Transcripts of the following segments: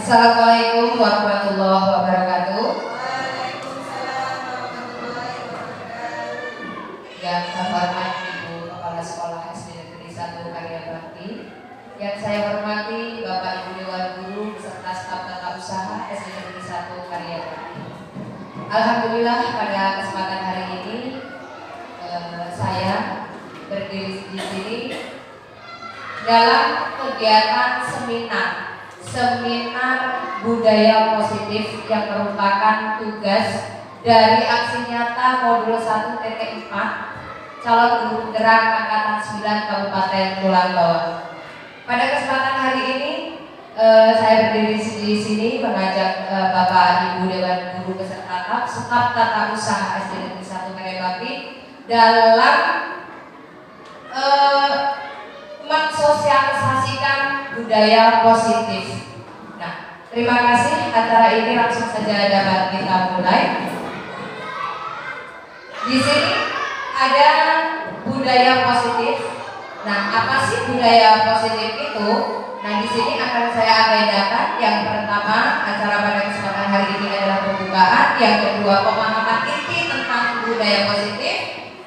Assalamualaikum warahmatullahi wabarakatuh. Waalaikumsalam warahmatullahi wabarakatuh. Yang terhormat Ibu Kepala Sekolah SD Negeri 1 Karya Bakti, yang saya hormati Bapak Ibu Dewan Guru beserta staf tata usaha SD Negeri 1 Karya Bakti. Alhamdulillah pada kesempatan hari ini saya berdiri di sini dalam kegiatan seminar budaya positif yang merupakan tugas dari aksi nyata modul 1 TT4 calon guru gerak angkatan 9 Kabupaten Tulang Bawang. Pada kesempatan hari ini saya berdiri di sini mengajak Bapak Ibu Dewan Guru beserta staf tata usaha SD Negeri 1 Karya Bakti dalam mensosialisasikan budaya positif. Nah, terima kasih. Acara ini langsung saja dapat kita mulai. Di sini ada budaya positif. Nah, apa sih budaya positif itu? Nah, di sini akan saya agendakan. Yang pertama, acara pada kesempatan hari ini adalah pembukaan. Yang kedua, pemahaman inti tentang budaya positif.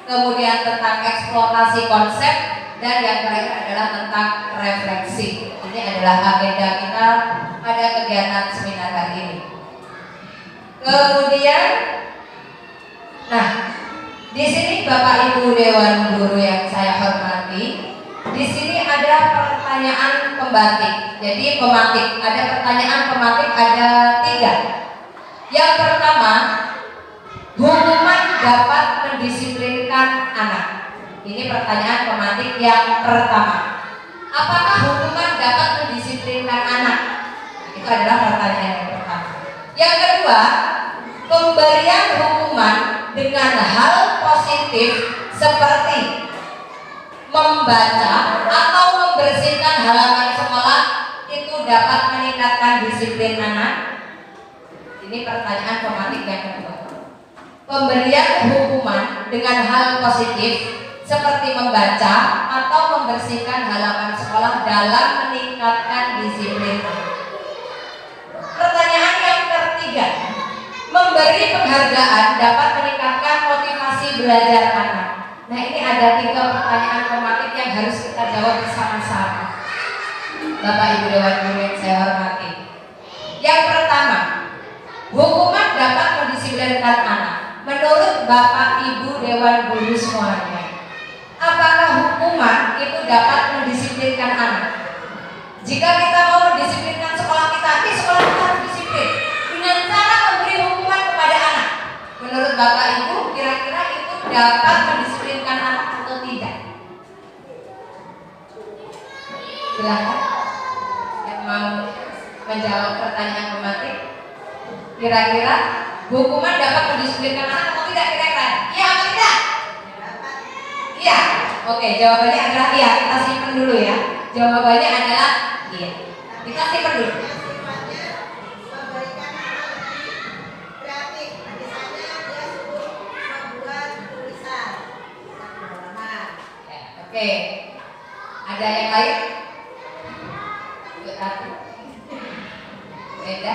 Kemudian tentang eksplorasi konsep. Dan yang terakhir adalah tentang refleksi. Ini adalah agenda kita pada kegiatan seminar hari ini. Kemudian, nah, di sini Bapak Ibu Dewan Guru yang saya hormati, di sini ada pertanyaan pembatik. Jadi pematik, ada pertanyaan pematik ada 3. Yang pertama, hukuman dapat mendisiplinkan anak. Ini pertanyaan pematik yang pertama. Apakah hukuman dapat mendisiplinkan anak? Nah, itu adalah pertanyaan yang pertama. Yang kedua, pemberian hukuman dengan hal positif seperti membaca atau membersihkan halaman sekolah itu dapat meningkatkan disiplin anak. Ini pertanyaan pematik yang kedua. Pemberian hukuman dengan hal positif seperti membaca atau membersihkan halaman sekolah dalam meningkatkan disiplin. Pertanyaan yang ketiga, memberi penghargaan dapat meningkatkan motivasi belajar anak. Nah, ini ada 3 pertanyaan pematik yang harus kita jawab bersama-sama. Bapak Ibu Dewan Guru yang saya hormati. Yang pertama, hukuman dapat mendisiplinkan anak. Menurut Bapak Ibu Dewan Guru semuanya, apakah hukuman itu dapat mendisiplinkan anak? Jika kita mau mendisiplinkan sekolah kita, sekolah kita harus disiplin dengan cara memberi hukuman kepada anak. Menurut Bapak Ibu, kira-kira itu dapat mendisiplinkan anak atau tidak? Silakan yang mau menjawab pertanyaan pematik. Kira-kira hukuman dapat mendisiplinkan anak atau tidak? Kira-kira iya atau tidak? Iya. Oke, jawabannya adalah iya. Kita simpan dulu ya. Jawabannya adalah iya. Kita simpan dulu. Memberikan anak lebih kreatif. Misalnya dia suruh membuat tulisan. Oke. Ada yang lain? Beda?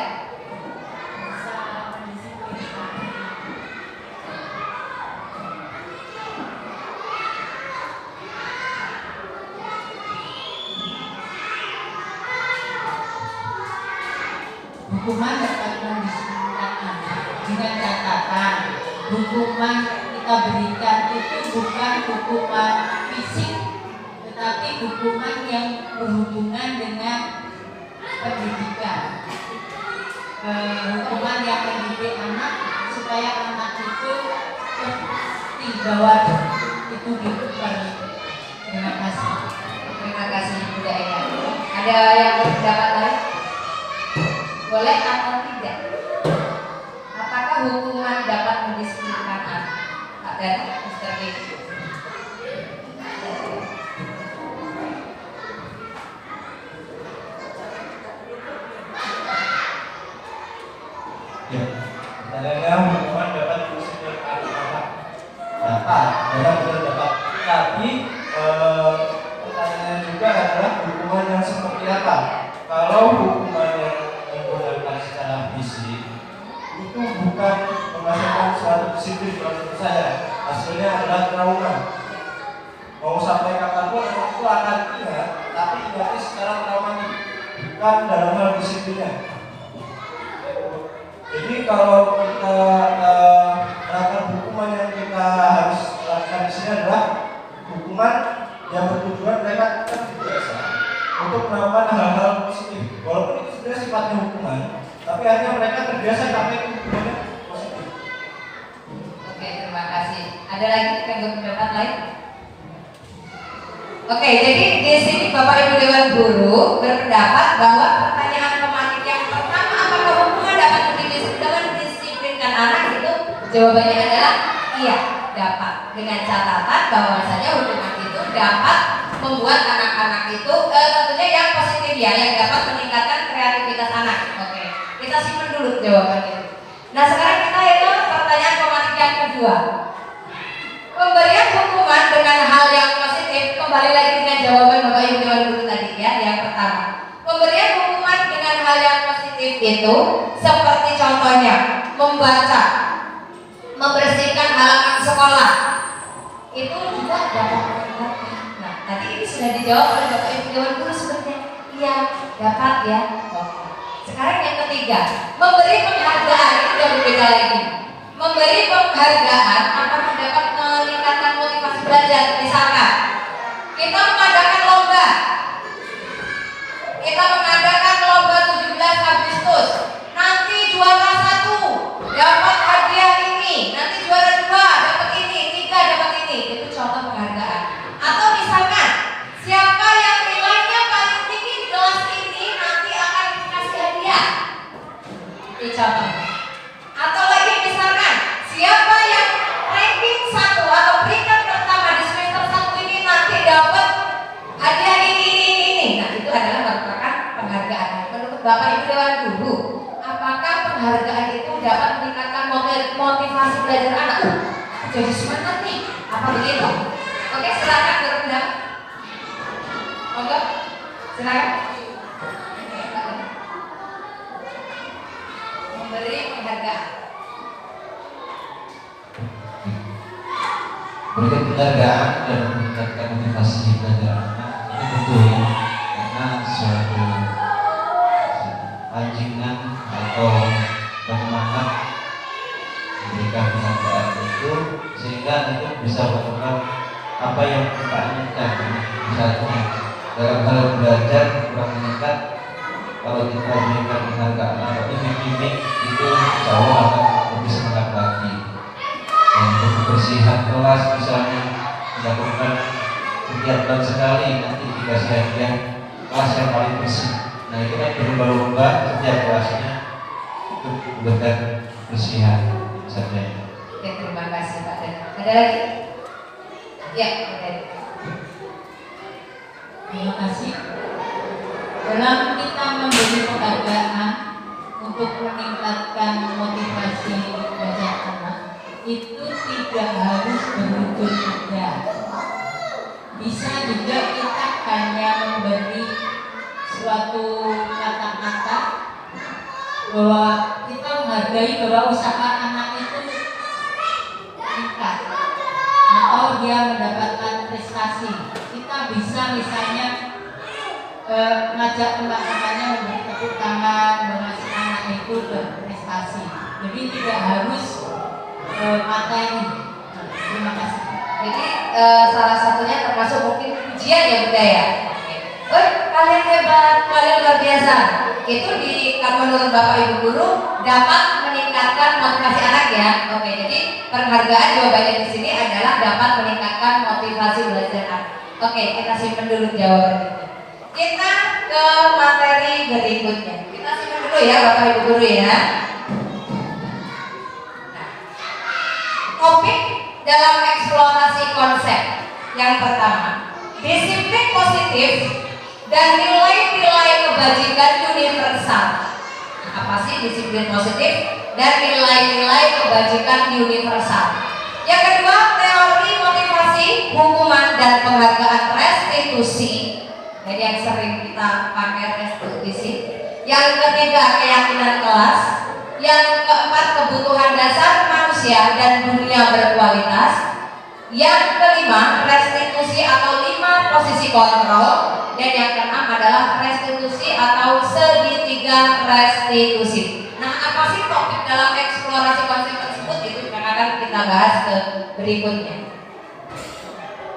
Hukuman dapat mendisiplinkan anak dengan catatan hukuman yang kita berikan itu bukan hukuman fisik, tetapi hukuman yang berhubungan dengan pendidikan. Hukuman yang mendidik anak supaya anak itu berwibawa itu dihukum. Terima kasih. Terima kasih Bu Daida. Ada yang berpendapat lain? Boleh atau tidak? Apakah hukuman dapat mendisiplinkan anak? Dan Mr. B. Ya, pertanyaannya hukuman dapat mendisiplinkan anak. Dapat, benar-benar dapat. Tapi pertanyaannya juga adalah hukuman yang seperti apa? Kalau hukuman yang disiplin menurut saya. Hasilnya adalah trauma. Mau sampai kapanpun anak itu akan ingat, tapi ingatnya secara traumatik, bukan dalam hal disiplinnya. Jadi kalau kita melakukan hukuman yang kita harus lakukan di sini adalah hukuman yang bertujuan mereka terbiasa untuk melakukan hal-hal positif. Walaupun itu sebenarnya sifatnya hukuman, tapi akhirnya mereka terbiasa sampai itu hukumannya positif. Oke, terima kasih. Ada lagi yang berpendapat lain? Oke, jadi di sini Bapak Ibu Dewan Guru berpendapat bahwa pertanyaan pematik yang pertama, apakah hukuman dapat mendisiplinkan anak, itu jawabannya adalah iya, dapat. Dengan catatan bahwasanya hukuman itu dapat membuat anak-anak itu tentunya yang positif ya, yang dapat meningkatkan kreativitas anak. Oke, kita simpan dulu jawabannya. Nah, sekarang kita itu pertanyaan pematik yang kedua. Pemberian hukuman dengan hal yang positif, kembali lagi dengan jawaban Bapak Ibu Dewan Guru tadi ya, yang pertama. Pemberian hukuman dengan hal yang positif itu seperti contohnya membaca, membersihkan halaman sekolah, itu juga dapat meningkatkan. Nah, tadi ini sudah dijawab oleh Bapak Ibu Dewan Guru sebenarnya. Iya, dapat ya. Oke. Sekarang yang ketiga, memberi penghargaan, itu sudah berbeda lagi. Memberi penghargaan apakah dapat meningkatkan motivasi belajar? Misalkan kita mengadakan lomba, 17 Agustus, nanti juara 1 dapat hadiah ini, nanti juara 2 dapat ini, 3 dapat ini. Itu contoh penghargaan. Atau misalkan siapa yang nilainya paling tinggi di kelas ini nanti akan dikasih hadiah. Itu contoh. Atau lagi misalkan siapa yang ranking 1 atau peringkat pertama di semester 1 ini nanti dapat hadiah ini. Nah, itu adalah merupakan penghargaan. Menurut Bapak Ibu Dewan Guru, apakah penghargaan itu dapat meningkatkan motivasi belajar anak? Jadi semangat nih, apa begitu? Oke, silakan berpendapat. Monggo, silakan. Memberi penghargaan. Berikan penghargaan dan meningkatkan motivasi belajar anak itu betul ya, karena suatu anjingan atau penyemangat memberikan penghargaan itu sehingga itu bisa melakukan apa yang kita inginkan. Misalnya dalam hal belajar kurang meningkat, kalau kita berikan penghargaan atau iming-iming itu jauh akan lebih semangat lagi. Untuk kebersihan kelas misalnya dilakukan setiap bulan sekali, nanti dikasih hadiah kelas yang paling bersih. Nah, itu kan berlomba-lomba setiap kelasnya untuk memberikan kebersihan saja. Oke, terima kasih Pak Dan. Ada lagi? Ya, ada. Terima kasih. Dalam kita memberi penghargaan untuk meningkatkan motivasi belajar anak, itu tidak harus berujung pada. Bisa juga kita hanya memberi suatu kata-kata bahwa kita menghargai bahwa usaha anak itu meningkat atau dia mendapatkan prestasi. Kita bisa misalnya mengajak teman-temannya memberi tepuk tangan, mengasih anak itu berprestasi. Jadi tidak harus materi. Terima kasih. Jadi salah satunya termasuk mungkin pujian ya Bunda ya. Kalian hebat, kalian luar biasa. Itu menurut Bapak Ibu Guru dapat meningkatkan motivasi anak ya. Oke, jadi penghargaan jawabannya di sini adalah dapat meningkatkan motivasi belajar anak. Oke, kita simpan dulu jawabannya. Kita ke materi berikutnya. Kita simpan dulu ya Bapak Ibu Guru ya. Topik dalam eksplorasi konsep yang pertama, disiplin positif dan nilai-nilai kebajikan universal. Apa sih disiplin positif dan nilai-nilai kebajikan universal? Yang kedua, teori motivasi, hukuman dan penghargaan restitusi. Jadi yang sering kita pakai restitusi. Yang ketiga, keyakinan kelas. Yang keempat, kebutuhan dasar manusia manusia dan dunia berkualitas. Yang kelima, restitusi atau 5 posisi kontrol. Dan yang keenam adalah restitusi atau segitiga restitusi. Nah, apa sih topik dalam eksplorasi konsep tersebut? Itu yang akan kita bahas ke berikutnya.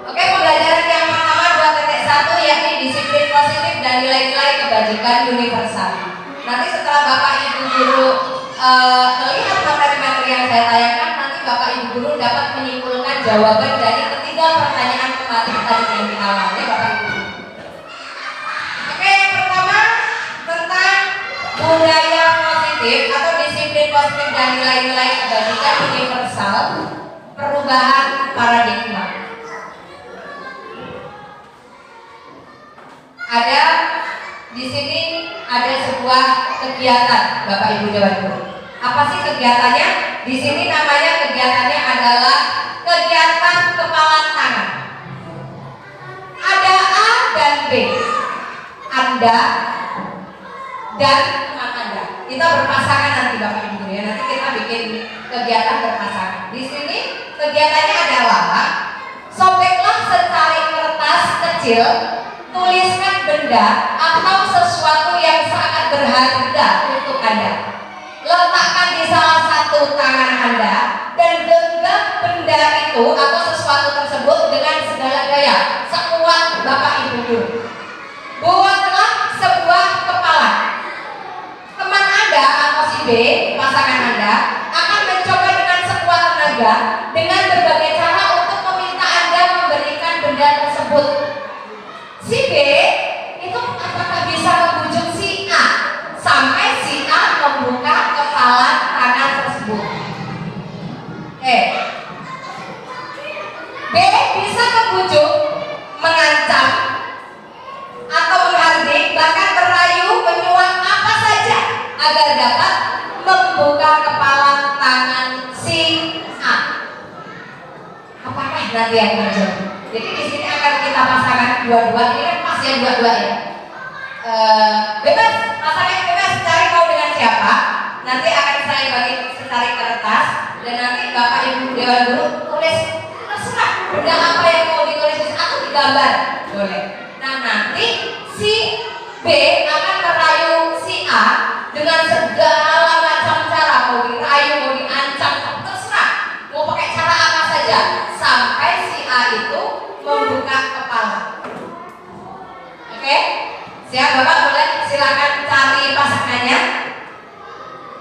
Oke, pembelajaran yang pertama 2.1 yakni disiplin positif dan nilai-nilai kebajikan universal. Nanti setelah Bapak Ibu guru melihat materi-materi yang saya tayangkan, nanti Bapak Ibu guru dapat menyimpulkan jawaban dari ketiga pertanyaan tematik tadi yang di awal, ya Bapak Ibu. Oke, yang pertama tentang budaya positif atau disiplin positif dan nilai-nilai kebajikan universal, perubahan paradigma. Ada di sini ada sebuah kegiatan Bapak Ibu Dewan Guru. Apa sih kegiatannya? Di sini namanya kegiatannya adalah kegiatan kepalan tangan. Ada A dan B. Anda dan teman Anda. Kita berpasangan nanti Bapak Ibu Guru ya. Nanti kita bikin kegiatan berpasangan. Di sini kegiatannya adalah sobeklah secari kertas kecil, tuliskan benda atau sesuatu yang sangat berharga untuk Anda. Letakkan di salah satu tangan Anda dan genggam benda itu atau sesuatu tersebut dengan segala daya, sekuat Bapak Ibu guru. Buatlah sebuah kepala. Teman Anda atau si B, pasangan Anda, akan mencoba dengan sekuat tenaga dengan berbagai cara untuk meminta Anda memberikan benda tersebut. Si B itu apakah bisa membujuk si A sampai si A membuka kepala tangan tersebut? B bisa membujuk, mengancam, atau menghardik, bahkan merayu, menyuap apa saja agar dapat membuka kepala tangan si A. Apakah nanti yang terjadi? Jadi di sini akan kita pasangkan dua-dua. Ini kan pas ya dua-dua ya. Bebas, pasangan bebas cari mau dengan siapa. Nanti akan saya bagi secari kertas dan nanti Bapak Ibu Dewan Guru tulis terserah benda apa yang mau ditulis atau digambar boleh. Nah nanti si B akan merayu si A dengan segala macam cara, mau dirayu, mau diancam, terserah, mau pakai cara apa saja sampai si A itu membuka kepala. Oke? Siap Bapak, boleh silakan cari pasangannya.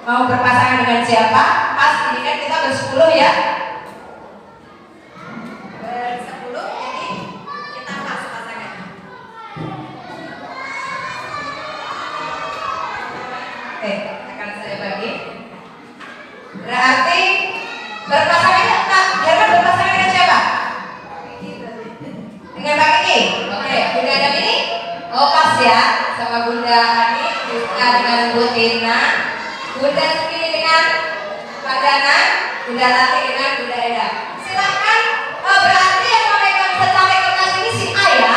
Mau berpasangan dengan siapa? Pas ini kan kita bersepuluh ya. Bersepuluh, jadi kita pas pasangan. Oke, akan saya bagi. Berarti berpasangannya tak, jangan berpasangan dengan siapa? Dengan Pak Kiki. Oke, Bunda Adam ini oh pas ya sama Bunda Ani, Bunda dengan Bu Tina, Bunda Sukini dengan Pak Dana, Bunda Tati dengan Bunda Eda. Silakan. Berarti yang memegang secari kertas ini si A ya,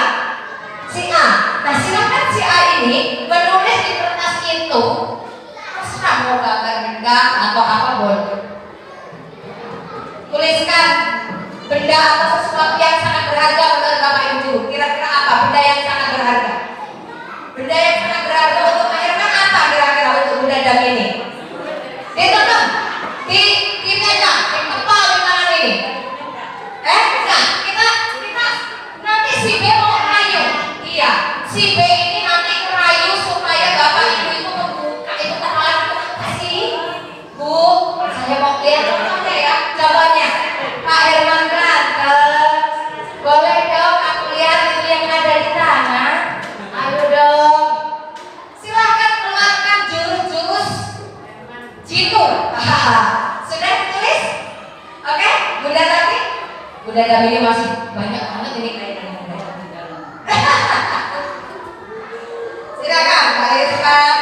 si A. Nah silakan si A ini menulis di kertas itu terserah mau gambar benda atau apa boleh. Tuliskan benda atau sesuatu yang sangat berharga menurut Bapak Ibu. Kira-kira apa benda yang sangat berharga? Benda yang sangat berharga untuk Herman apa kira-kira untuk Bunda Dam ini? Ditekan, dipegang, dikepal di tangan ini. Bukan, kita nanti si B mau rayu. Iya, si B ini nanti rayu supaya Bapak Ibu itu membuka itu kepala itu apa sih? Bu, saya mau lihat ya contohnya. Pak Herman ganteng, boleh dong aku lihat itu yang ada di tangan. Ayo dong, silahkan keluarkan jurus-jurus jitu. Sudah ditulis? Oke, Bunda Tati? Bunda Tati ini masih banyak banget ini kaitannya. Silakan Pak Irfan,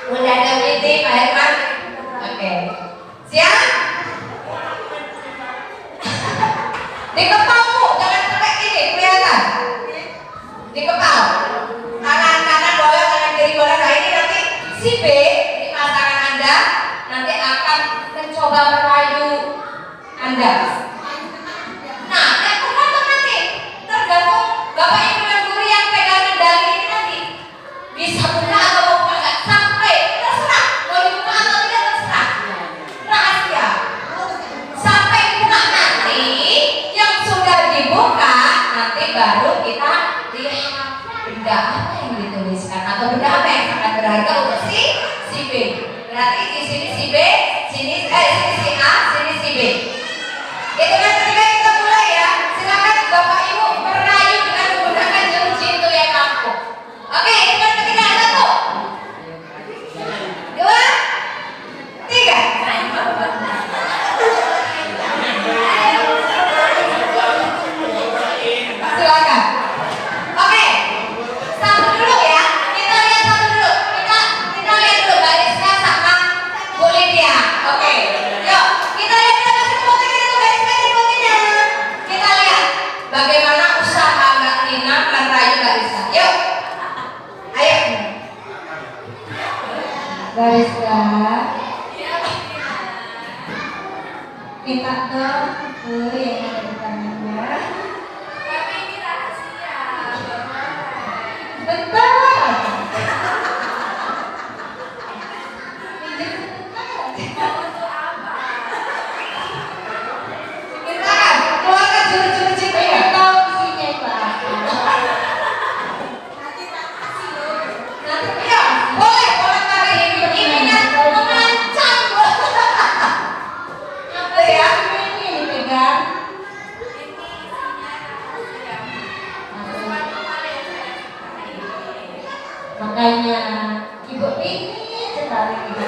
Bunda Tati, Pak Herman. Oke, siap? Dikepal Bu, jangan sampai ini kelihatan. Dikepal. Tangan kanan boleh, tangan kiri boleh. Nah ini nanti si B, ini pasangan Anda nanti akan mencoba merayu Bunda. Nah, yang tergantung nanti, tergantung Bapak Ibu dan Guru yang pegang kendali ini nanti bisa buka atau mau buka nggak, sampai terserah mau dibuka atau tidak terserah, rahasia. Sampai buka nanti, yang sudah dibuka nanti baru kita lihat benda apa yang dituliskan atau benda apa yang sangat berharga untuk si B. Berarti di sini si B, sini si A, sini si B. Itu kan ketika kita mulai ya, silakan Bapak Ibu merayu dengan menggunakan juru jintu yang ampuh. Oke, itu kan ketika ada tuh. 2, 3. Silakan. Oke, satu dulu ya. Kita lihat satu dulu. Kita lihat dulu barisnya sama Bu Lydia. Oke, yuk kita lihat dulu semuanya itu barisnya dibuatnya. Kita lihat bagaimana usaha Mbak Tina merayu Mbak Risa. Yuk, ayo. Bariska, minta dong yang ada di tangannya. Tapi ini rahasia. Bentar. Untuk apa? Kita keluarkan juru-juru cinta ya. Tahu isinya itu apa? Nanti tak kasih loh. Nanti ya, boleh kali ini mengancam. Apa ya? Ini dipegang. Ini isinya rahasia. Bukan kemarin saya sukai. Makanya ibu ini sekali ibu.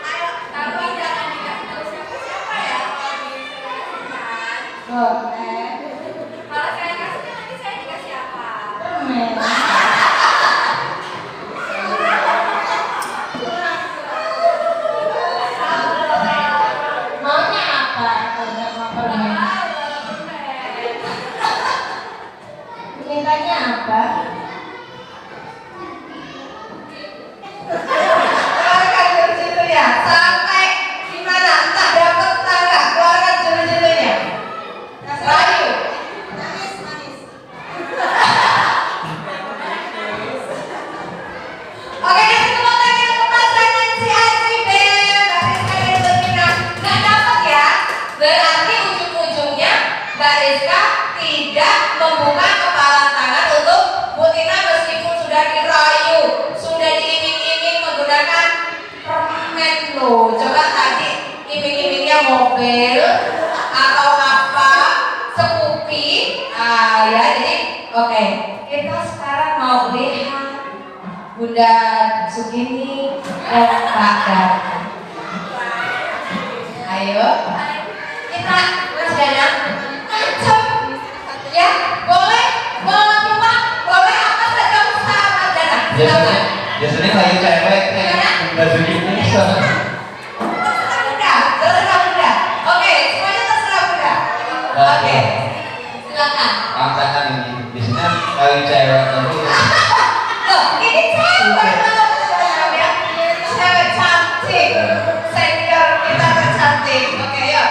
Ayo, tapi jangan dikasih tahu siapa-siapa ya kalau diserahkan. Boleh. Kalau saya kasih nanti saya dikasih apa? Permen. Maunya apa? Kalau nggak mau permen. Mintanya apa? Keluarkan juru-jurunya sampai gimana? Entah dapat entah enggak. Keluarkan juru-jurunya. Rayu. Manis, manis. Oke, kasih tepuk tangan untuk pasangan si A si B. Mbak Rizka dan Bu Tina. Nggak dapat ya? Berarti ujung-ujungnya Mbak Rizka tidak membuka kepala tangan untuk Bu Tina meskipun sudah dirayu, sudah diiming-iming menggunakan permen loh. Coba tadi iming-imingnya mobil atau apa, Scoopy. Ya jadi oke. Kita sekarang mau lihat Bunda Sugini dan Pak Darman. Ayo, kita Mas Danang ancam ya, boleh cuma boleh apa saja usaha Mas Danang. Biasanya kayu cewek baju ini sama. Terserah Bunda. Oke, semuanya terserah Bunda. Oke, silakan. Angkatan ini biasanya kayu cewek tapi Loh, ini cewek ya, cewek cantik, senior kita tercantik. Oke, yuk.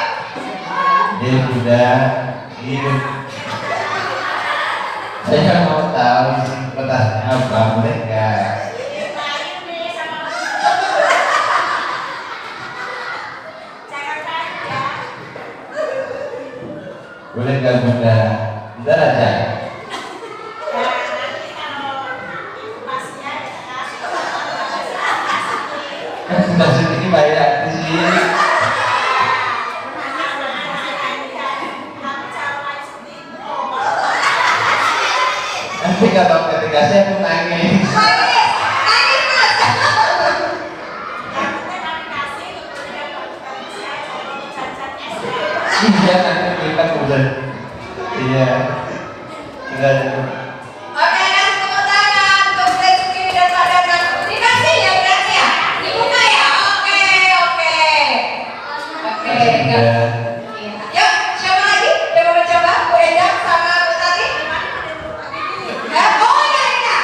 dia sudah hidup. Saya mau tahu isi kertasnya apa, boleh nggak? Boleh nggak Bunda? Bentar aja. Maksud ini bayar di sini. Nanti kalau ketika saya pun nangis. Nangis Mas. Iya nanti kita kemudian. Iya. Sudah. Oke, kasih tepuk tangan untuk Bunda Sugini dan Pak Danang. Dikasih ya berarti ya, dibuka ya. Oke. Sudah. Yuk, siapa lagi? Yang mau mencoba? Bu Endang sama Bu Tati? Oh ya,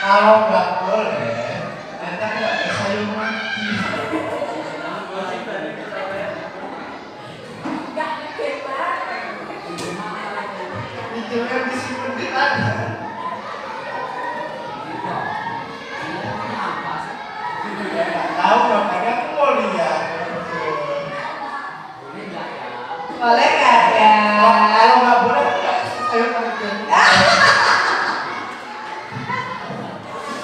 Kalau nggak boleh, nanti nggak bisa sayur mati. Nggak bebas. Itu kan disimpan di mana? Nggak tahu makanya aku mau lihat. Boleh nggak ya? Kalau nggak boleh, nggak bisa sayur mati.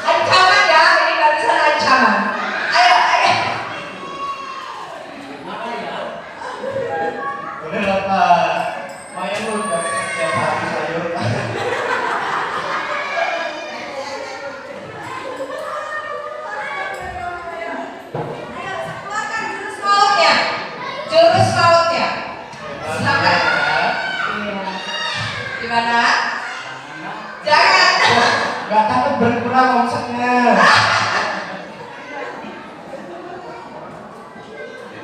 Ancaman ya, ini barusan ancaman. Ayo, ayo. Boleh lah Pak. Maya lu udah setiap hari sayur. Keluarkan jurus mautnya. Jurus mautnya. Silakan. Iya. Gimana? Jangan. Nggak takut berkurang omsetnya.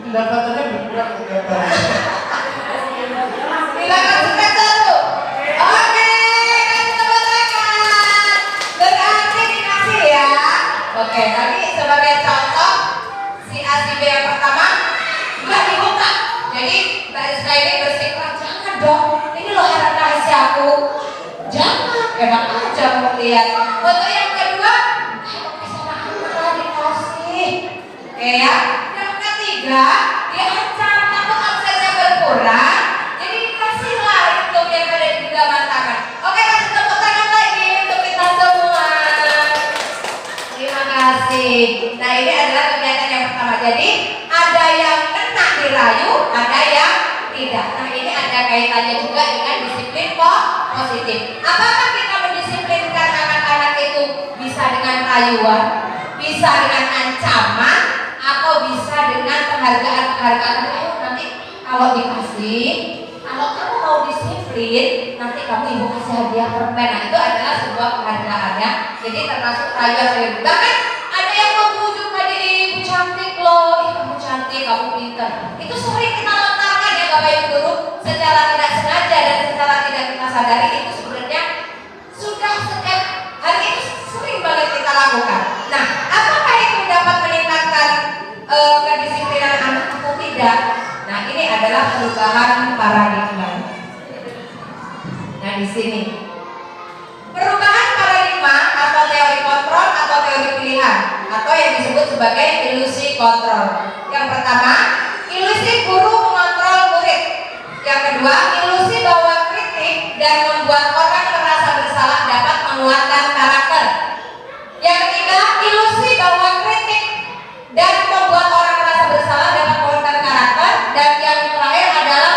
Pendapatannya berkurang tiap hari. Silakan sukses satu. Oke, kasih tepuk tangan. Berarti dikasih ya. Oke, tadi sebagai contoh si A si B yang pertama nggak dibuka. Jadi Mbak Rizka ini bersikeras jangan dong. Ini loh harta rahasiaku. Jangan, enak aja mau lihat. Untuk yang kedua, oke sama Allah dikasih. Oke ya. Yang ketiga, diancam takut omsetnya berkurang. Jadi dikasihlah itu yang ada di genggaman tangan. Oke, kasih tepuk tangan lagi untuk kita semua. Terima kasih. Nah ini adalah kegiatan yang pertama. Jadi ada yang kena dirayu, ada yang tidak. Nah ini ada kaitannya juga dengan disiplin positif. Apakah kita mendisiplinkan anak-anak itu bisa dengan rayuan, bisa dengan ancaman, atau bisa dengan penghargaan? Ayo nanti kalau dikasih, kalau kamu mau disiplin, nanti kamu ibu kasih hadiah permen. Nah itu adalah sebuah penghargaannya. Jadi termasuk rayuan. Bahkan ada yang membujuk tadi ibu cantik loh, ih kamu cantik, kamu pintar. Itu sering kita lontarkan ya Bapak Ibu Guru, secara tidak sengaja dan secara tidak kita sadari itu sebenarnya sudah setiap hari itu sering banget kita lakukan. Nah, apakah itu dapat meningkatkan kedisiplinan anak atau tidak? Nah, ini adalah perubahan paradigma. Nah, di sini perubahan paradigma atau teori kontrol atau teori pilihan atau yang disebut sebagai ilusi kontrol. Yang pertama, ilusi guru mengontrol murid. Yang kedua, ilusi bahwa kritik dan membuat orang merasa bersalah dapat menguatkan karakter. Yang ketiga, ilusi bahwa kritik dan membuat orang merasa bersalah dapat menguatkan karakter. Dan yang terakhir adalah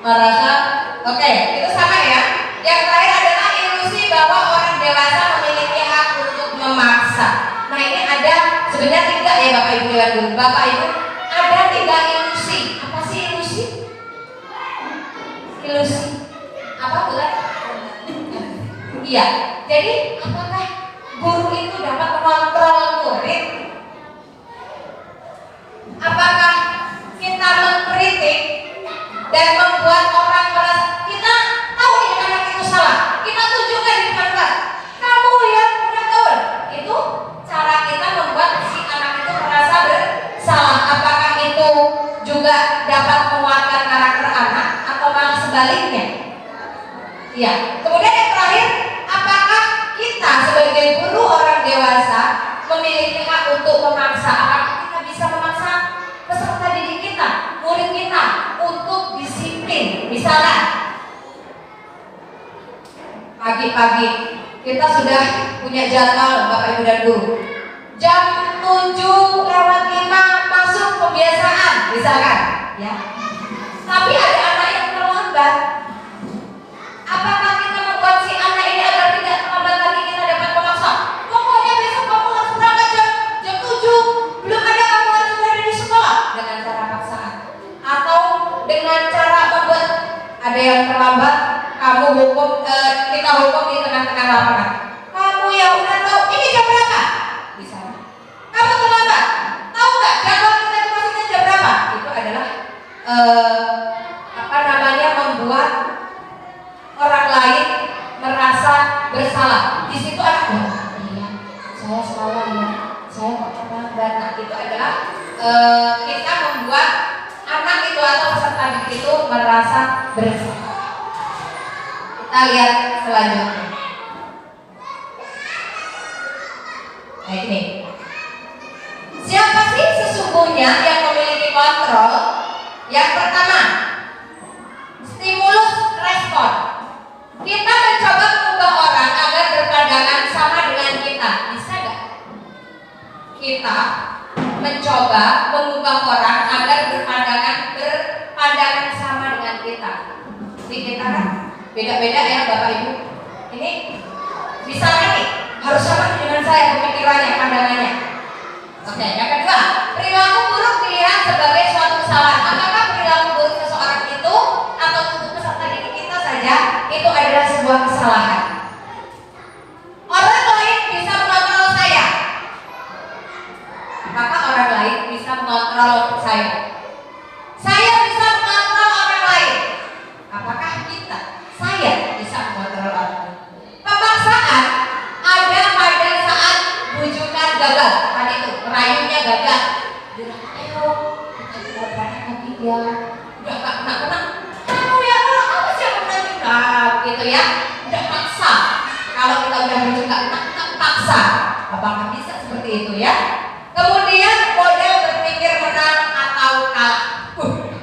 merasa, oke, itu sama ya. Yang terakhir adalah ilusi bahwa orang dewasa memiliki hak untuk memaksa. Nah ini ada sebenarnya 3 ya Bapak Ibu Dewan Guru. Bapak Ibu, ada 3 ilusi. Apa sih ilusi? Ilusi apa bukan? Iya. Jadi apakah guru itu dapat mengontrol murid? Apakah kita mengkritik dan membuat orang merasa kita tahu nih anak itu salah, kita tunjukkan di depan kelas, kamu yang udah gaul. Itu cara kita membuat si anak itu merasa bersalah. Apakah itu juga dapat menguatkan karakter anak atau malah sebaliknya? Iya. Kemudian yang terakhir, apakah kita sebagai guru orang dewasa memiliki hak untuk memaksa? Apakah kita bisa memaksa peserta didik kita, murid kita untuk disiplin? Misalnya pagi-pagi kita sudah punya jadwal Bapak Ibu dan Guru, jam 7:05 masuk pembiasaan misalkan ya. Tapi ada anak yang terlambat. Apakah kita membuat si anak ini agar tidak terlambat lagi? Kita dapat memaksa, pokoknya besok kamu harus berangkat jam 7, belum ada kamu harus berada di sekolah, dengan cara paksaan. Atau dengan cara membuat ada yang terlambat, kamu hukum, kita hukum di tengah-tengah lapangan. Kamu yang udah tahu ini jam berapa? Bisa. Kamu terlambat. Tahu nggak jadwal kita dimasukin jam berapa? Itu adalah membuat orang lain merasa bersalah. Di situ anak iya, saya salah ya, saya kok terlambat. Nah, itu adalah kita membuat anak itu atau peserta didik itu merasa bersalah. Kita lihat selanjutnya. Nah, ini. Siapa sih sesungguhnya yang memiliki kontrol? Yang pertama, stimulus respon. Kita mencoba mengubah orang agar berpandangan sama dengan kita. Bisa gak? Kita mencoba mengubah orang agar berpandangan sama dengan kita. Jadi kita kan beda-beda ya Bapak Ibu. Ini misalnya nih harus sama dengan saya pemikirannya, pandangannya. Oke, yang kedua, perilaku buruk dilihat sebagai suatu kesalahan. Apakah perilaku buruk seseorang itu atau untuk peserta didik kita saja itu adalah sebuah kesalahan? Orang lain bisa mengontrol saya. Apakah orang lain bisa mengontrol saya? Saya bisa mengontrol orang lain. Apakah saya bisa mengontrol orang lain? Pemaksaan ada pada saat bujukan gagal. Tadi itu merayunya gagal. Ayo kita buat lagi ya. Udah gak kena. Kamu ya apa sih yang menang juga gitu ya. Udah paksa. Kalau kita udah bujuk gak kena, kita paksa. Apakah bisa seperti itu ya? Kemudian model berpikir menang atau kalah.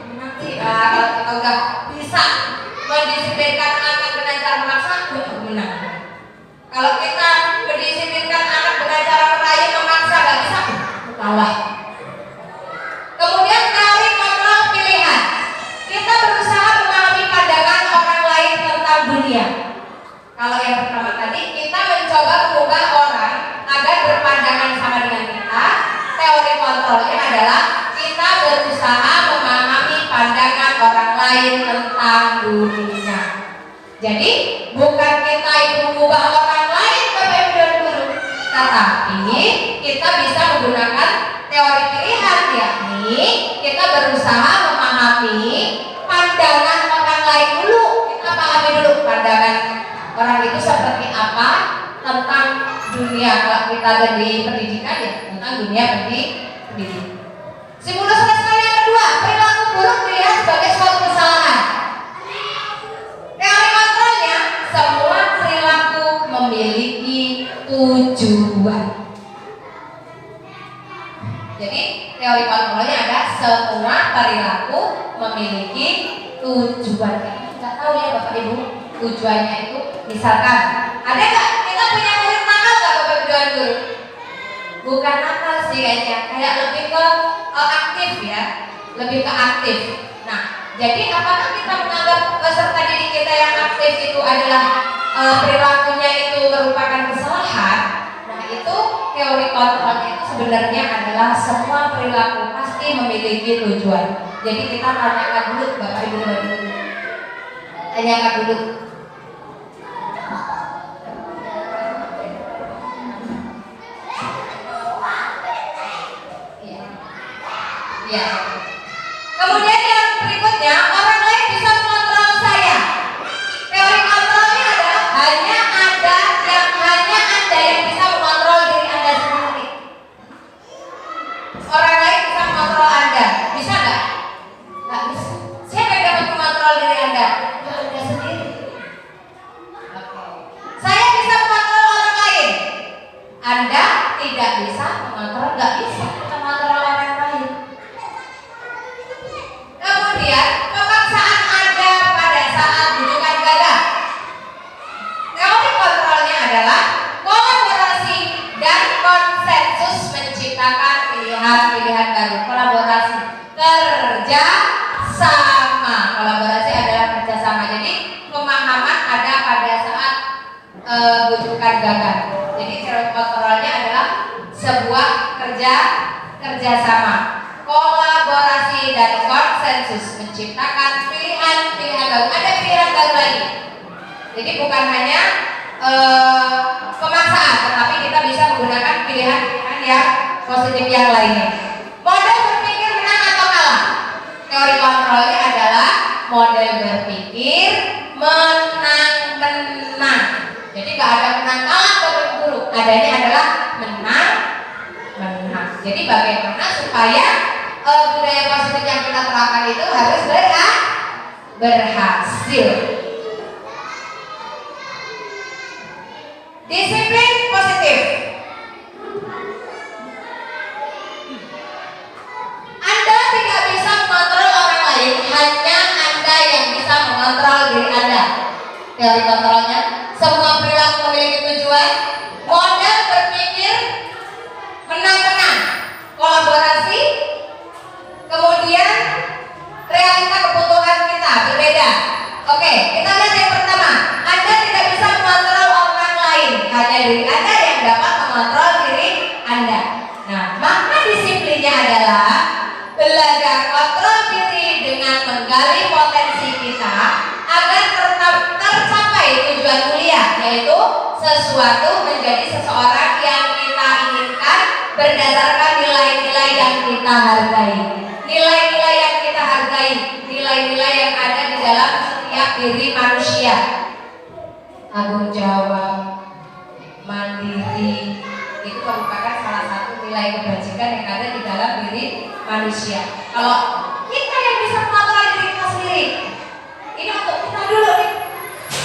Menang sih kalau kita udah bisa mendisiplinkan anak dengan cara memaksa, menang. Kalau kita mendisiplinkan anak dengan cara merayu memaksa gak bisa, kalah. Kemudian teori kontrol pilihan. Kita berusaha memahami pandangan orang lain tentang dunia. Kalau yang pertama tadi, kita mencoba mengubah orang agar berpandangan sama dengan kita. Teori kontrolnya adalah kita berusaha memahami pandangan orang lain tentang dunia. Jadi bukan kita itu mengubah orang lain Bapak Ibu dan Guru, tetapi kita bisa menggunakan teori pilihan, yakni kita berusaha memahami pandangan orang lain dulu. Kita pahami dulu pandangan orang itu seperti apa tentang dunia. Kalau kita ada di pendidikan ya tentang dunia pendidikan. Stimulus respon yang kedua, perilaku buruk dilihat sebagai suatu kesalahan. Teori kontrolnya, semua perilaku memiliki tujuan. Jadi teori kontrolnya ada semua perilaku memiliki tujuan. Kita tahu ya Bapak Ibu tujuannya itu. Misalkan ada nggak kita punya murid nakal nggak Bapak Ibu dan Guru? Bukan nakal sih kayaknya, kayak lebih ke aktif ya, lebih ke aktif. Nah, jadi apakah kita menganggap peserta didik kita yang aktif itu adalah perilakunya itu merupakan kesalahan? Nah, itu teori kontrolnya itu sebenarnya adalah semua perilaku pasti memiliki tujuan. Jadi kita tanyakan dulu Bapak Ibu dan Guru. Tanyakan dulu. Ya. Kemudian yang berikutnya, orang lain bisa mengontrol saya. Teori kontrolnya adalah hanya Anda yang bisa mengontrol diri Anda sendiri. Orang lain bisa mengontrol Anda, bisa nggak? Nggak bisa. Siapa yang dapat mengontrol diri Anda? Anda sendiri. Saya bisa mengontrol orang lain. Anda tidak bisa mengontrol, nggak bisa mengontrol orang lain. Kemudian pemaksaan ada pada saat bujukan gagal. Teori kontrolnya adalah kolaborasi dan konsensus menciptakan pilihan-pilihan baru. Kolaborasi, kerja sama. Kolaborasi adalah kerja sama. Jadi pemahaman ada pada saat bujukan gagal. Jadi teori kontrolnya adalah sebuah kerja sama. Kolaborasi dan konsensus menciptakan pilihan-pilihan baru. Ada pilihan baru lagi. Jadi bukan hanya pemaksaan, tetapi kita bisa menggunakan pilihan-pilihan yang positif yang lainnya. Model berpikir menang atau kalah. Teori kontrolnya adalah model berpikir menang-menang. Jadi Tidak ada menang kalah Bapak Ibu Guru. Adanya adalah menang. Jadi bagaimana supaya budaya positif yang kita terapkan itu harus berhasil. Disiplin positif. Anda tidak bisa mengontrol orang lain, hanya Anda yang bisa mengontrol diri Anda. Teori kontrolnya, semua perilaku memiliki tujuan, model berpikir menang-menang, kolaborasi, kemudian realita kebutuhan kita berbeda. Oke, kita lihat yang pertama. Anda tidak bisa mengontrol orang lain, hanya diri Anda yang dapat mengontrol diri Anda. Nah, maka disiplinnya adalah belajar kontrol diri dengan menggali potensi kita agar tercapai tujuan mulia, yaitu sesuatu menjadi seseorang yang kita inginkan berdasarkan nilai-nilai yang kita hargai. Nilai-nilai yang kita hargai, nilai-nilai yang ada di dalam setiap diri manusia. Tanggung jawab, mandiri, itu merupakan salah satu nilai kebajikan yang ada di dalam diri manusia. Kalau kita yang bisa mengontrol diri kita sendiri, ini untuk kita dulu nih.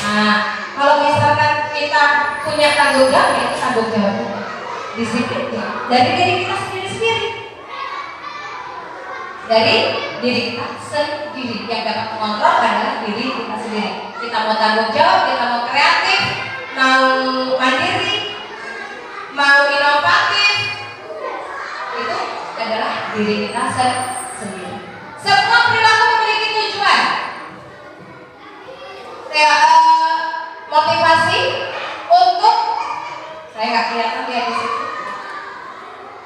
Nah, kalau misalkan kita punya tanggung jawab, ya itu tanggung jawab disiplin dari diri kita sendiri. Dari diri kita sendiri yang dapat mengontrol adalah diri kita sendiri. Kita mau tanggung jawab, kita mau kreatif, mau mandiri, mau inovatif, itu adalah diri kita sendiri. Semua perilaku memiliki tujuan. Motivasi untuk, saya nggak kelihatan dia di situ.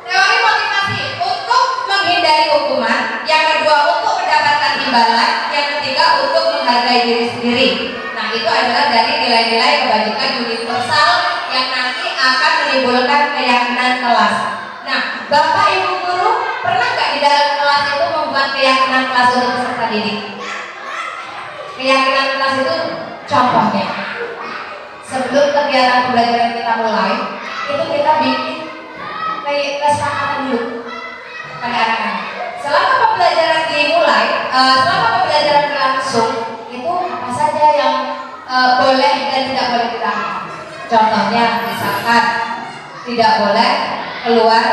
Teori motivasi untuk menghindari hukuman, yang kedua untuk mendapatkan imbalan, yang ketiga untuk menghargai diri sendiri. Nah, itu adalah dari nilai-nilai kebajikan universal yang nanti akan menimbulkan keyakinan kelas. Nah, Bapak Ibu Guru pernah nggak di dalam kelas itu membuat keyakinan kelas untuk peserta didik? Keyakinan kelas itu contohnya, sebelum kegiatan pembelajaran kita mulai, itu kita bikin kesepakatan dulu pada anak-anak. Selama pembelajaran dimulai, selama pembelajaran berlangsung, itu apa saja yang boleh dan tidak boleh kita lakukan. Contohnya, misalkan tidak boleh keluar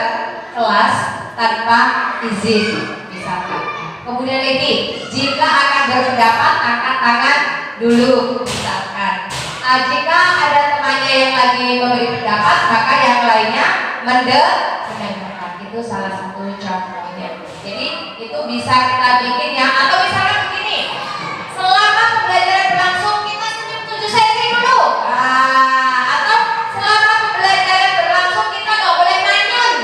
kelas tanpa izin, misalkan. Kemudian lagi, jika akan berpendapat, angkat tangan dulu, misalkan. Jika ada temannya yang lagi memberi pendapat, maka yang lainnya mendengarkan. Itu salah satu contohnya. Jadi itu bisa kita bikin ya. Atau misalkan begini, selama pembelajaran berlangsung kita senyum 7 cm dulu. Atau selama pembelajaran berlangsung kita nggak boleh manyun.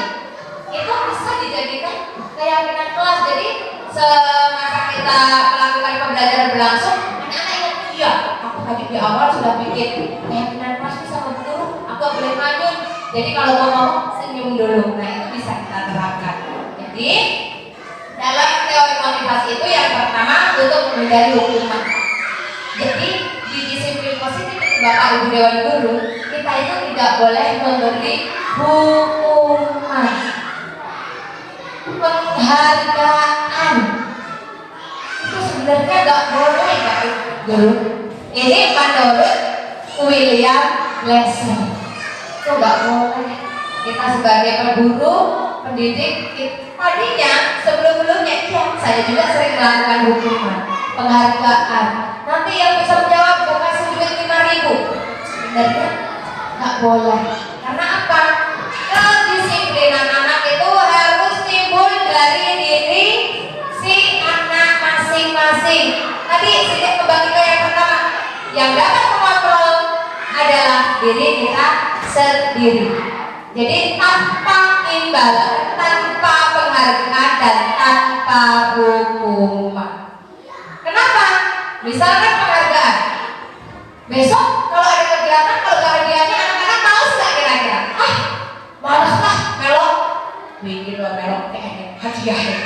Itu bisa dijadikan keyakinan kelas. Jadi semasa kita melakukan pembelajaran berlangsung, anak-anak ingat, iya, aku tadi di awal sudah bikin keyakinan kelas sama guru, aku boleh manyun. Jadi kalau ngomong senyum dulu. Nah, itu bisa kita terapkan. Jadi dalam teori motivasi itu yang pertama untuk menghindari hukuman. Jadi di disiplin positif itu Bapak Ibu Dewan Guru, kita itu tidak boleh memberi hukuman. Penghargaan itu sebenarnya nggak boleh Bapak Ibu Guru. Ini menurut William Glasser. Itu nggak boleh. Kita sebagai guru, pendidik, tadinya sebelum-sebelumnya iya, saya juga sering melakukan hukuman, penghargaan. Nanti yang bisa menjawab gue kasih duit 5.000. Sebenarnya nggak boleh. Karena apa? Kedisiplinan anak itu harus timbul dari diri si anak masing-masing. Tadi sedikit kembali ke yang pertama, yang dapat mengontrol adalah diri kita sendiri. Jadi tanpa imbalan, tanpa penghargaan, dan tanpa hukuman. Kenapa? Misalkan penghargaan. Besok kalau ada kegiatan, kalau gak hadiahnya anak-anak males gak kira-kira? Males lah, melok. Bikin lo melok kayak hadiahnya.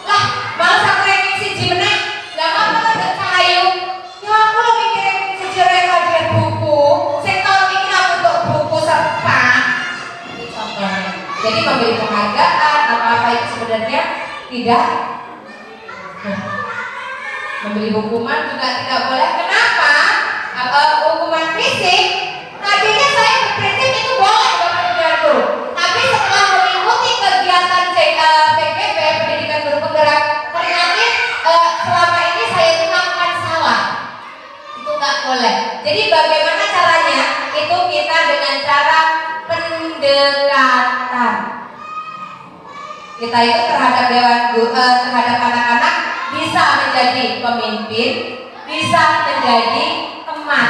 Lah, males aku yang ngisi jimeneng. Gak apa-apa gak cahayu. Ya aku lo mikirin si jireng Jadi memberi penghargaan atau apa itu sebenarnya tidak. Memberi hukuman juga tidak boleh. Kenapa? Hukuman fisik tadinya saya berprinsip itu boleh Bapak Ibu dan Guru. Tapi setelah mengikuti kegiatan PGP pendidikan guru penggerak, ternyata selama ini saya itu melakukan salah. Itu nggak boleh. Jadi bagaimana caranya? Itu kita dengan cara pendekatan. Kita itu terhadap terhadap anak-anak bisa menjadi pemimpin, bisa menjadi teman.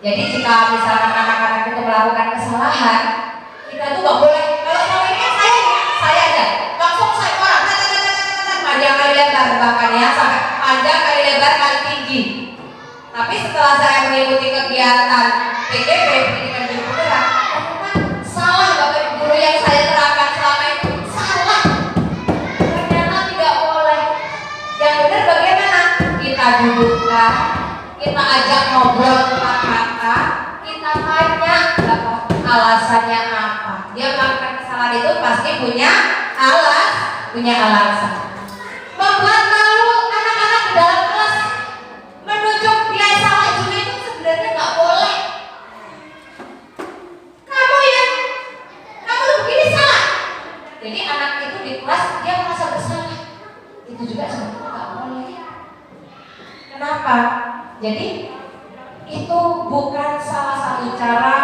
Jadi jika misalnya anak-anak itu melakukan kesalahan, kita tuh nggak boleh. Kalau selama ini saya aja langsung saya orang panjang kali lebar bahkan ya, sampai panjang kali lebar kali tinggi. Tapi setelah saya mengikuti kegiatan PGP pendidikan guru penggerak, salah Bapak Ibu guru yang saya terapkan selama itu salah. Ternyata tidak boleh. Yang benar bagaimana? Kita dudukkan, kita ajak ngobrol empat kata, kita tanya alasannya apa. Dia melakukan kesalahan itu pasti punya alasan. Membuat malu anak-anak di dalam kelas, menunjuk dia salah juga itu sebenarnya nggak boleh. Kamu begini salah. Jadi anak itu di kelas dia merasa bersalah. Itu juga sebenarnya nggak boleh. Kenapa? Jadi itu bukan salah satu cara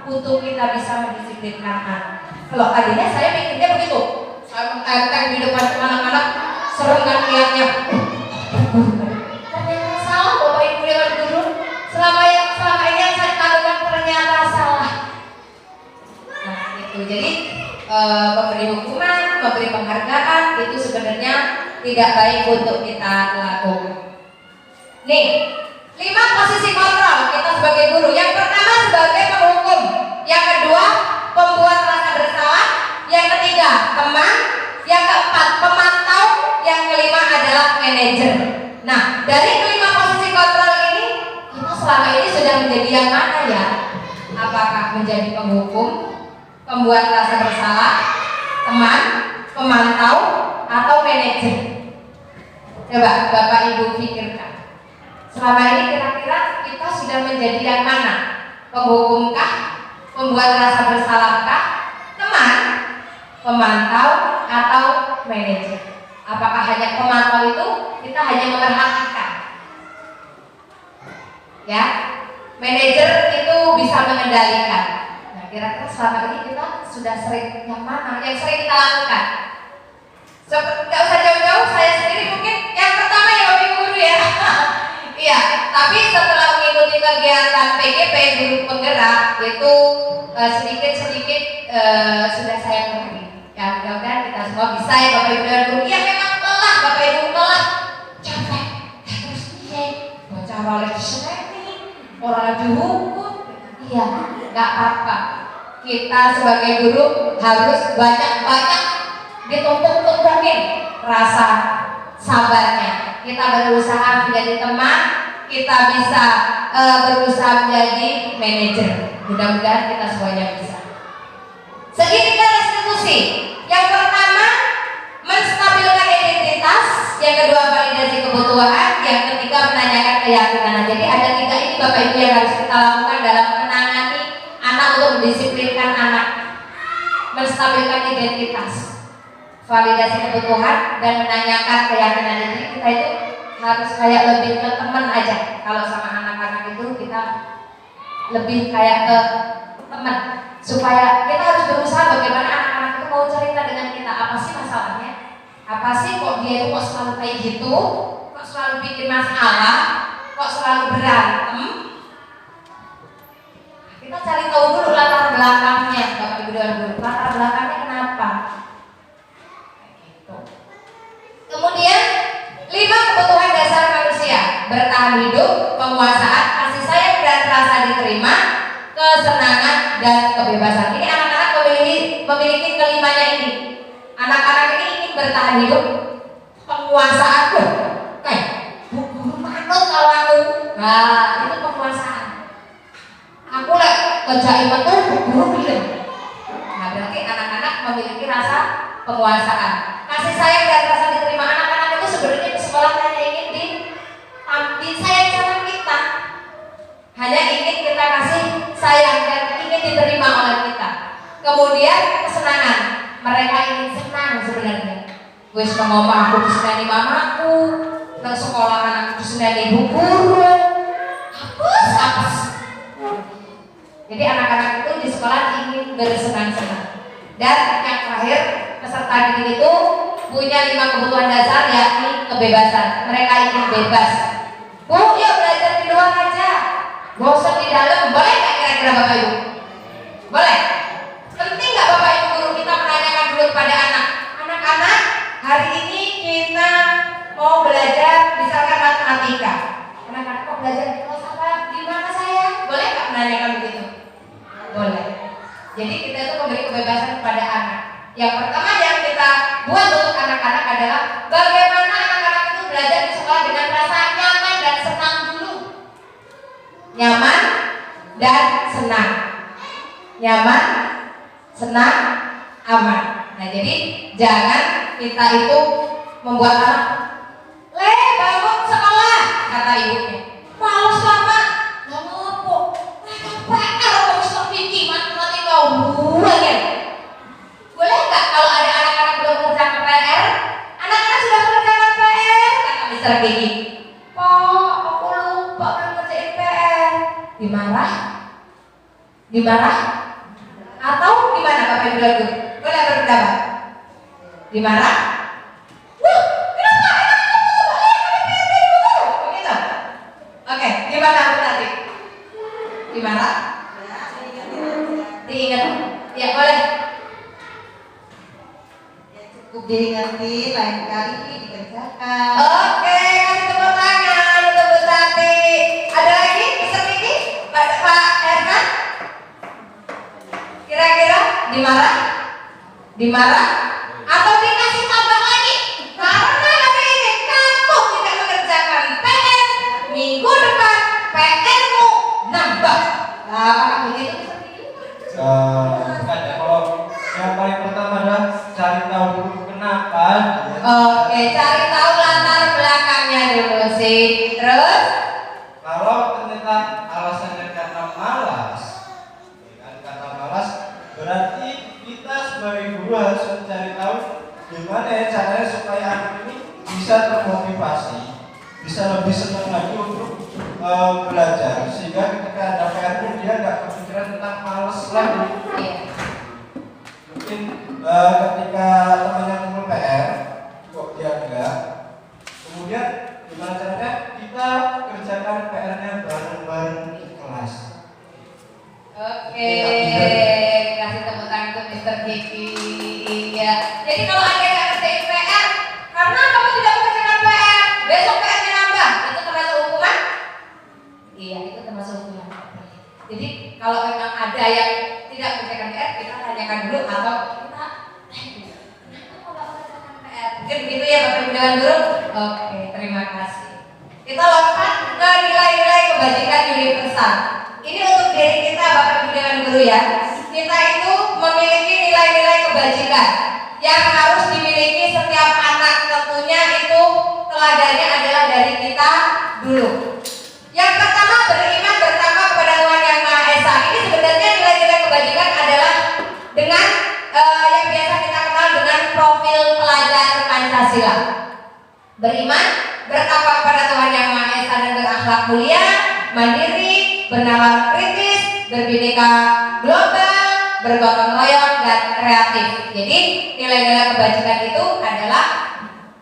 untuk kita bisa mendisiplinkan anak. Kalau tadinya saya mikirnya begitu, saya mententeng di depan anak-anak, serem kan lihatnya. Ternyata salah Bapak Ibu dan Guru. Selama ini yang saya lakukan ternyata salah. Nah itu jadi memberi hukuman, memberi penghargaan itu sebenarnya tidak baik untuk kita lakukan. Nih, 5 posisi kontrol kita sebagai guru. Yang pertama sebagai penghukum, yang kedua pembuat rasa bersalah, yang ketiga teman, yang keempat pemantau, yang kelima adalah manajer. Nah, dari kelima posisi kontrol ini kita selama ini sudah menjadi yang mana ya? Apakah menjadi penghukum, pembuat rasa bersalah, teman, pemantau, atau manajer? Coba Bapak Ibu pikirkan. Selama ini kira-kira kita sudah menjadi yang mana? Penghukumkah? Pembuat rasa bersalahkah? Teman? Pemantau? Atau manajer? Apakah hanya pemantau itu kita hanya memerhatikan? Ya, manajer itu bisa mengendalikan. Nah, kira-kira selama ini kita sudah sering yang mana? Yang sering kita lakukan? Tidak usah jauh-jauh, saya sendiri mungkin yang pertama ya Bapak Ibu Guru ya. Iya, tapi setelah mengikuti kegiatan PGP guru penggerak itu sedikit-sedikit sudah saya mengerti. Ya mudah-mudahan kita semua bisa ya Bapak Ibu dan Guru. Iya memang lelah Bapak Ibu, lelah, capek, terus baca oleh diseneni, orang dihukum. Iya, nggak apa-apa. Kita sebagai guru harus banyak-banyak ditumpuk-tumpukin rasa sabarnya. Kita berusaha menjadi teman, kita bisa berusaha menjadi manajer. Mudah-mudahan kita semuanya bisa. Segitiga restitusi. Yang pertama menstabilkan identitas, yang kedua validasi kebutuhan, yang ketiga menanyakan keyakinan. Jadi ada 3 ini Bapak Ibu yang harus kita lakukan dalam menangani anak untuk mendisiplinkan anak. Menstabilkan identitas, validasi kebutuhan, dan menanyakan keyakinan. Jadi kita itu harus kayak lebih ke teman aja. Kalau sama anak-anak itu kita lebih kayak ke teman, supaya kita harus berusaha bagaimana anak-anak itu mau cerita dengan kita. Apa sih masalahnya? Apa sih kok dia itu kok selalu kayak gitu? Kok selalu bikin masalah? Kok selalu berantem? Kita cari tahu dulu latar belakangnya, Bapak Ibu dan Guru. Latar belakangnya kenapa? Kemudian 5 kebutuhan dasar manusia: bertahan hidup, penguasaan, kasih sayang dan rasa diterima, kesenangan dan kebebasan. Ini anak-anak memiliki kelimanya ini. Anak-anak ini ingin bertahan hidup, penguasaan tuh. Guru manut kalau aku. Nah, itu penguasaan. Aku lek kerjain betul guru bilang. Nah, berarti anak penguasaan. Kasih sayang dan rasa diterima anak-anak itu sebenarnya di sekolah hanya ingin disayang sama kita, hanya ingin kita kasih sayang dan ingin diterima oleh kita. Kemudian kesenangan, mereka ingin senang sebenarnya. Wes ngomong aku disenani mamaku, nang sekolah anakku disenani ibu guru, apes. Jadi anak-anak itu di sekolah ingin bersenang-senang. Dan yang terakhir, peserta didik itu punya 5 kebutuhan dasar, yakni kebebasan. Mereka ingin bebas. Bu, yuk belajar di luar aja, bosan di dalam. Boleh nggak kira-kira Bapak Ibu? Boleh. Penting nggak Bapak Ibu guru kita menanyakan dulu kepada anak. Anak-anak, hari ini kita mau belajar misalkan matematika. Anak-anak mau belajar di kelas apa? Di mana saya? Boleh nggak menanyakan begitu? Boleh. Jadi kita itu memberi kebebasan kepada anak. Yang pertama yang kita buat untuk anak-anak adalah bagaimana anak-anak itu belajar di sekolah dengan rasa nyaman dan senang dulu. Nyaman dan senang. Nyaman, senang, aman. Nah jadi jangan kita itu membuat anak bangun sekolah, kata ibunya. Males lama, nggak ngopo. PR apa Mister Vicky, nanti kau buangin. Boleh nggak kalau ada anak-anak belum mengerjakan PR? Anak-anak sudah mengerjakan PR, kata Mister Vicky. Pak, aku lupa belum ngerjain PR. Dimarah? Dimarah? Atau gimana Bapak Ibu Guru? Boleh berpendapat? Dimarah? Kenapa? Begitu? Oke, gimana tadi? Dimarah? Diingat? Ya boleh. Cukup diingati, lain kali dikerjakan. Oke, kasih tepuk tangan untuk Bu Tati. Ada lagi? Mister Vicky? Pak Herman? Kira-kira dimarah? Dimarah? Atau dikasih tambah lagi? Karena hari ini kamu tidak mengerjakan PR, minggu depan PR-mu nambah. Nah, apakah begitu? Bukan ya, kalau yang paling pertama adalah cari tahu dulu kenapa dia. Oke, cari tahu latar belakangnya dulu sih. Terus? Kalau ternyata alasannya karena malas, karena malas, berarti kita sebagai guru harus mencari tahu gimana ya caranya supaya anak ini bisa termotivasi, bisa lebih senang lagi untuk belajar, sehingga ketika ada PR pun dia nggak kepikiran tentang malas lagi. Iya. Mungkin ketika temannya ngumpul PR, kok dia enggak, kemudian gimana caranya kita kerjakan PR-nya bareng-bareng di kelas. Oke, kasih tepuk tangan untuk Mister Vicky. Iya. Jadi kalau ada yang ngerjain PR, karena kamu tidak mengerjakan PR, besok PR-nya nambah, itu termasuk hukuman? Iya, itu termasuk hukuman. Jadi kalau memang ada yang tidak mengerjakan PR, kita tanyakan dulu atau kita kenapa kok nggak mengerjakan PR? Mungkin begitu ya Bapak Ibu Dewan Guru. Oke, terima kasih. Kita lompat ke nilai-nilai kebajikan universal. Ini untuk diri kita Bapak Ibu Dewan Guru ya. Kita itu memiliki nilai-nilai kebajikan yang harus dimiliki setiap anak. Tentunya itu teladannya adalah dari kita dulu. Yang pertama, beriman bersama kepada Tuhan Yang Maha Esa. Ini sebenarnya nilai-nilai kebajikan adalah dengan yang biasa kita kenal dengan profil pelajar Pancasila. Beriman, bertakwa kepada Tuhan Yang Maha Esa dan berakhlak mulia, mandiri, bernalar kritis, berbineka global, bergotong royong dan kreatif. Jadi nilai-nilai kebajikan itu adalah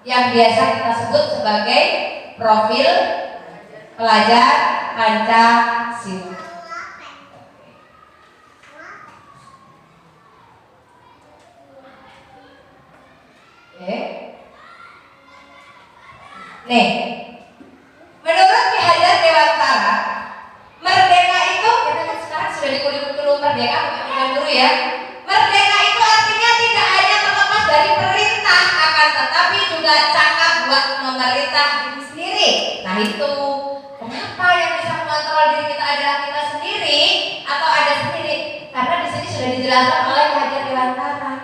yang biasa kita sebut sebagai profil pelajar Pancasila. Oke. Nih, menurut Ki Hajar Dewantara, merdeka itu, kita kan sekarang sudah dikurikulum merdeka, bukan dulu ya. Merdeka itu artinya tidak hanya terlepas dari perintah, akan tetapi juga cakap buat memerintah diri sendiri. Nah itu, kenapa yang bisa mengontrol diri kita adalah kita sendiri atau ada sendiri? Karena di sini sudah dijelaskan oleh Ki Hajar Dewantara.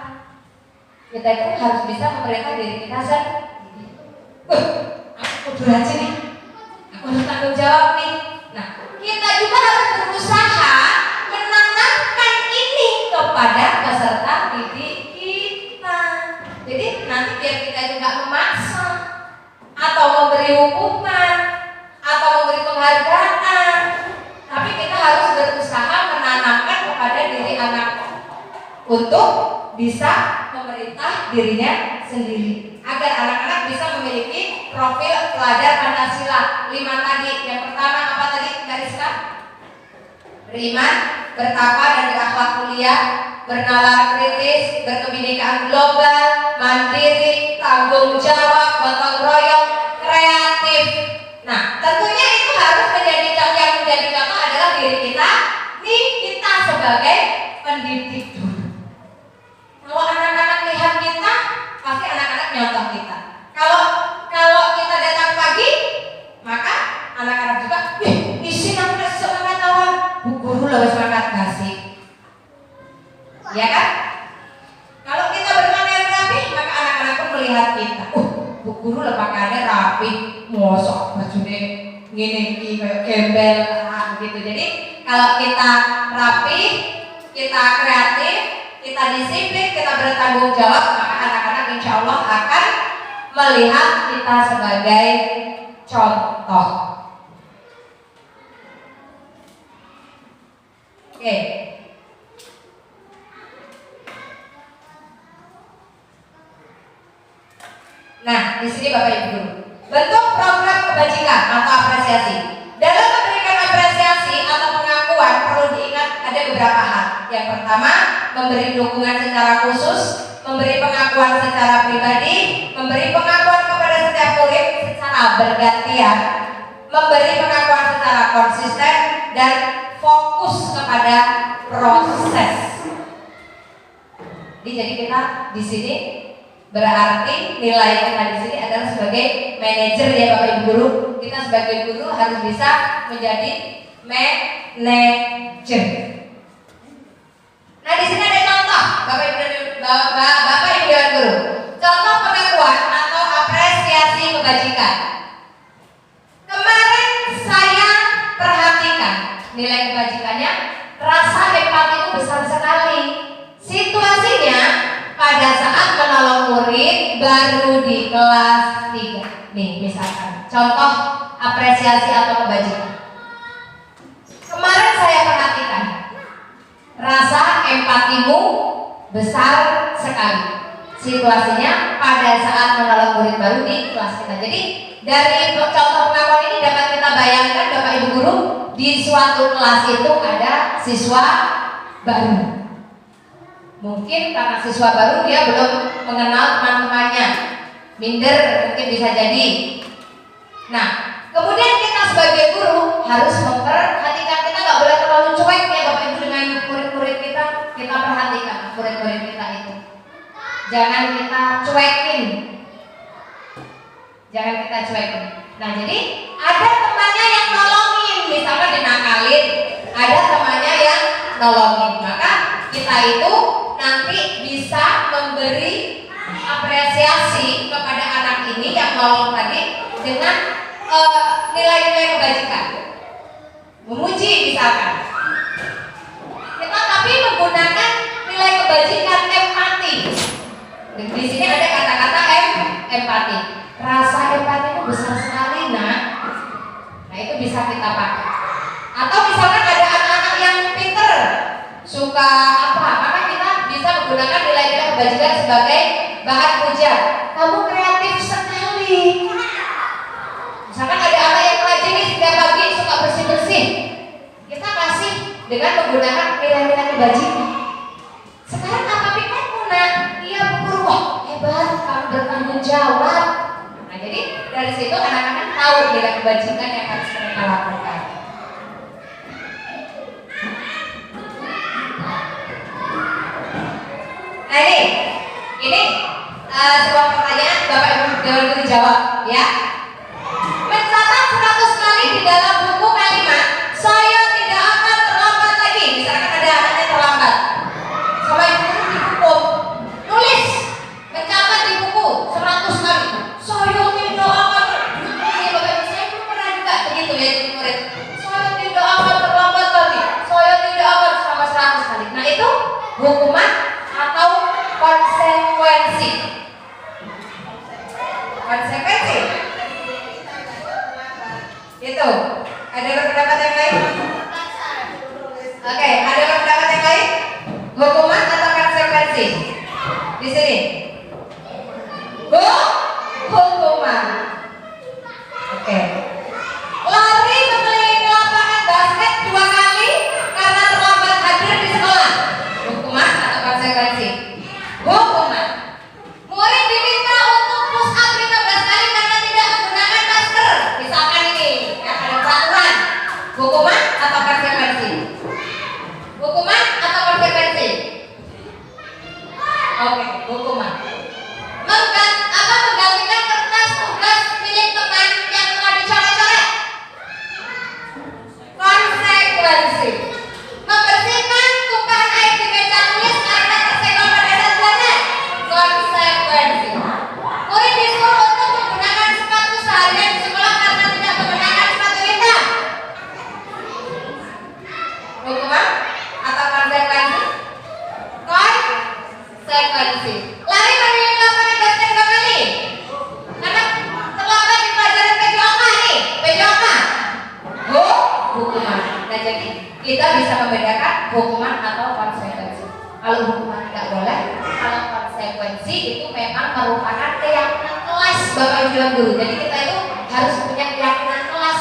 Kita kita itu harus bisa memerintah diri kita sendiri. Aku kudu rajin nih, aku harus tanggung jawab nih. Nah, kita juga harus berusaha menanamkan ini kepada peserta didik kita. Jadi nanti biar kita itu nggak memaksa atau memberi hukuman atau memberi penghargaan, tapi kita harus berusaha menanamkan kepada diri anak untuk bisa memerintah dirinya sendiri agar anak-anak bisa memiliki profil pelajar Pancasila 5 tadi. Yang pertama apa tadi Kak Rizka? Beriman, bertakwa dan berakhlak mulia, bernalar kritis, berkebinekaan global, mandiri, tanggung jawab, gotong royong, kreatif. Nah, tentunya itu harus menjadi contoh adalah diri kita, nih kita sebagai pendidik dulu. Kalau anak-anak lihat kita, pasti anak-anak nyontoh kita. Kalau kita datang pagi, maka anak-anak juga, isi namanya semangat awal, bu guru lebih semangat kasih. Ya kan? Kalau kita berpakaian rapi, maka anak-anak pun melihat kita. Bu guru lebih pakaiannya rapi, mosok bajunya gini kayak gembel gitu. Jadi kalau kita rapi, kita kreatif, kita disiplin, kita bertanggung jawab, maka anak-anak insya Allah akan melihat kita sebagai contoh. Oke. Nah, di sini Bapak Ibu Guru, bentuk program kebajikan atau apresiasi. Dalam memberikan apresiasi atau pengakuan perlu diingat ada beberapa hal. Yang pertama, memberi dukungan secara khusus, memberi pengakuan secara pribadi, memberi pengakuan kepada setiap murid secara bergantian, memberi pengakuan secara konsisten dan fokus kepada proses. Jadi kita di sini berarti nilai kita di sini adalah sebagai manajer ya Bapak Ibu Guru. Kita sebagai guru harus bisa menjadi manajer. Nah, di sini ada contoh Bapak Ibu Dewan Guru. Contoh pengakuan atau apresiasi kebajikan. Kemarin saya perhatikan nilai kebajikannya, rasa empati itu besar sekali. Situasinya pada saat menolong murid baru di kelas 3. Nih, misalkan contoh apresiasi atau kebajikan. Kemarin saya perhatikan, rasa empatimu besar sekali. Situasinya pada saat menolong murid baru di kelas kita. Jadi dari contoh pengakuan ini dapat kita bayangkan Bapak Ibu Guru, di suatu kelas itu ada siswa baru. Mungkin karena siswa baru dia belum mengenal teman-temannya, minder mungkin bisa jadi. Nah, kemudian kita sebagai guru harus memperhatikan, kita nggak boleh terlalu cuek ya Bapak Ibu dengan murid-murid kita. Kita perhatikan murid-murid kita itu, jangan kita cuekin, jangan kita cuekin. Nah, jadi ada temannya yang nolongin, misalnya dinakalin, ada temannya yang nolongin, maka kita itu nanti bisa memberi apresiasi kepada anak ini yang nolong tadi dengan nilai-nilai kebajikan, memuji misalkan. Kita tapi menggunakan nilai kebajikan empati. Di sini ada kata-kata empati. Rasa empati itu besar sekali, nak. Nah, itu bisa kita pakai. Atau misalkan ada anak-anak yang pinter, suka apa, maka kita bisa menggunakan nilai-nilai kebajikan sebagai bahan pujian. Kamu kreatif sekali. Misalkan ada anak yang rajin nih, setiap pagi suka bersih-bersih, kita kasih dengan menggunakan nilai-nilai kebajikan. Sekarang apa pikirmu, nak? Iya Bu Guru, wah hebat, kamu bertanggung jawab. Nah, jadi dari situ anak-anak tahu nilai kebajikan yang harus mereka lakukan. Nah, ini sebuah pertanyaan Bapak Ibu Dewan Guru jawab ya. Mencatat 100 kali di dalam buku kalimat saya tidak akan terlambat lagi. Misalkan ada anaknya terlambat, sama ibu guru dihukum. Tulis Hukuman atau konsekuensi? Konsekuensi. Itu. Ada pendapat yang lain? Oke, ada pendapat yang lain? Hukuman atau konsekuensi? Di sini. Hukuman. Oke. Lari mengelilingi lapangan basket 2 kali karena terlambat hadir di sekolah. Hukuman atau konsekuensi? Hukuman. Murid diminta untuk push up 15 kali karena tidak menggunakan masker. Misalkan ini, ya, ada peraturan. Hukuman atau konsekuensi? Hukuman atau konsekuensi? Oke, hukuman. Menggantikan kertas tugas milik teman yang telah dicoret-coret. Konsekuensi. Membersihkan tumpahan air di meja tulis karena tersenggol pada saat belajar. Konsekuensi. Murid disuruh untuk menggunakan sepatu seharian di sekolah karena tidak menggunakan sepatu hitam. Hukuman atau konsekuensi? Konsekuensi. Lari mengelilingi lapangan basket 2 kali karena terlambat di pelajaran PJOK nih, PJOK. Hukuman. Nah, jadi kita bisa membedakan hukuman atau konsekuensi. Kalau hukuman tidak boleh, kalau konsekuensi itu memang merupakan keyakinan kelas Bapak Ibu dan Guru. Jadi kita itu harus punya keyakinan kelas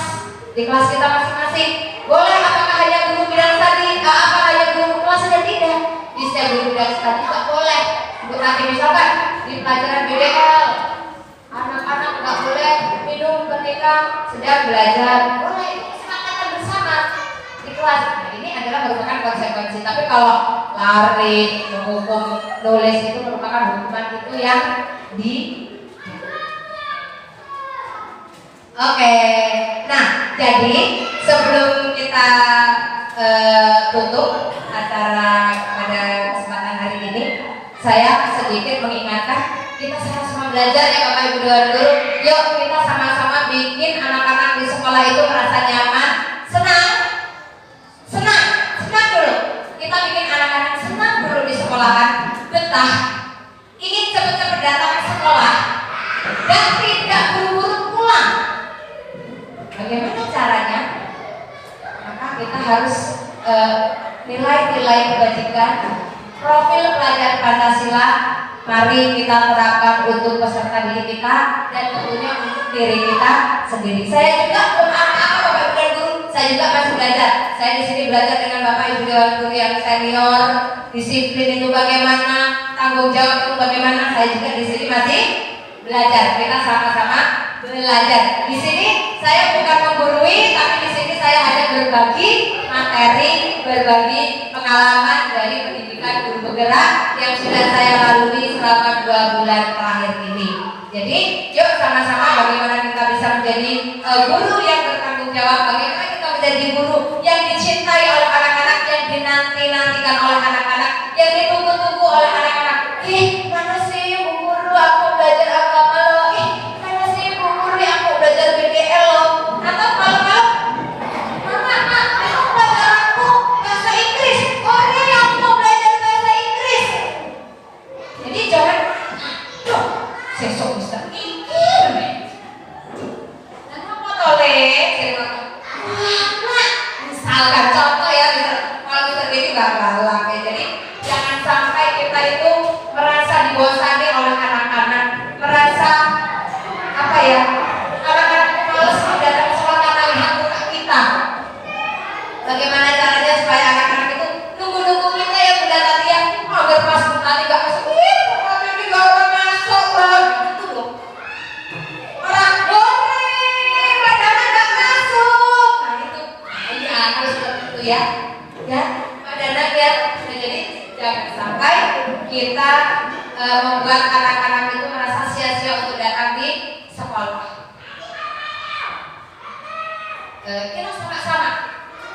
di kelas kita masing-masing. Boleh apakah hanya guru bidang tadi, apa hanya guru kelas saja, tidak. Di setiap guru bidang tadi tidak boleh. Untuk nanti misalkan di pelajaran BDL, anak-anak nggak boleh minum ketika sedang belajar. Boleh, itu kesepakatan bersama di kelas. Nah, ini adalah merupakan konsekuensi. Tapi kalau lari, menghukum, nulis itu merupakan hukuman itu yang di. Oke, nah jadi sebelum kita tutup acara pada kesempatan hari ini, saya sedikit mengingatkan kita sama-sama belajar ya Bapak Ibu dan Guru. Yuk kita sama-sama bikin anak-anak di sekolah itu merasa nyaman, senang dulu. Kita bikin anak-anak senang dulu di sekolahan, betah, ingin cepat-cepat datang ke sekolah dan tidak buru-buru pulang. Bagaimana caranya? Maka kita harus nilai-nilai kebajikan, profil pelajar Pancasila, mari kita terapkan untuk peserta didik kita dan tentunya untuk diri kita sendiri. Saya juga Bapak Ibu dan Guru, saya juga masih belajar. Saya di sini belajar dengan Bapak Ibu dan Guru yang senior. Disiplin itu bagaimana, tanggung jawab itu bagaimana. Saya juga di sini masih belajar. Kita sama-sama belajar. Di sini saya bukan menggurui, tapi di sini saya hanya berbagi materi, berbagi pengalaman dari pendidikan guru bergerak yang sudah saya lalui selama 2 bulan terakhir ini. Jadi, yuk sama-sama bagaimana kita bisa menjadi guru yang bertanggung jawab, bagaimana kita menjadi guru yang dicintai oleh anak-anak, yang dinanti-nantikan oleh anak-anak, yang ditunggu-tunggu oleh anak-anak. Mana sih Bu Guru, aku belajar agama loh. Mana sih Bu Guru, aku belajar BDL loh. Atau kalau Mama, aku belajar aku bahasa Inggris. Oh iya, aku mau belajar bahasa Inggris. Jadi jangan, sesok bisa mikir nih. Dan apa toleh? Misalkan contoh ya, kalau kita jadi galak ya. Jadi jangan sampai kita itu merasa dibosani oleh anak-anak, merasa apa ya? Anak-anak malas datang ke sekolah karena lihat muka kita. Bagaimana caranya supaya anak-anak itu nunggu-nunggu kita yang udah latihan agar pas nanti gak masuk, tapi ini gak orang masuk lah, gitu loh. Orang goreng, padahal gak masuk. Nah itu, ya harus seperti itu ya. Ya, padahal ya. Nah, jadi jangan sampai kita membuat anak-anak itu merasa sia-sia untuk datang di sekolah. Kita sama-sama.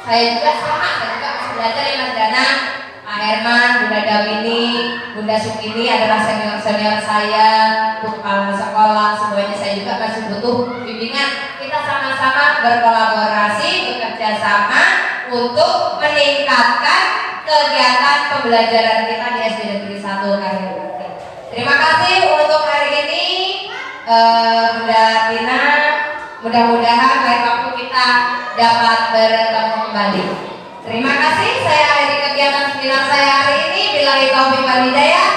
Saya juga sama, saya juga masih belajar ya Mas Dana, Pak Herman, Bunda Damini, Bunda Sukini adalah senior-senior saya, untuk kepala sekolah, semuanya saya juga masih butuh bimbingan. Kita sama-sama berkolaborasi, bekerja sama untuk meningkatkan kegiatan pembelajaran kita di SD Negeri 1 Karyawati. Terima kasih untuk hari ini, Bunda Tina. Mudah-mudahan lain waktu kita dapat bertemu kembali. Terima kasih. Saya akhiri kegiatan seminar saya hari ini. Billahi taufiq wal hidayah.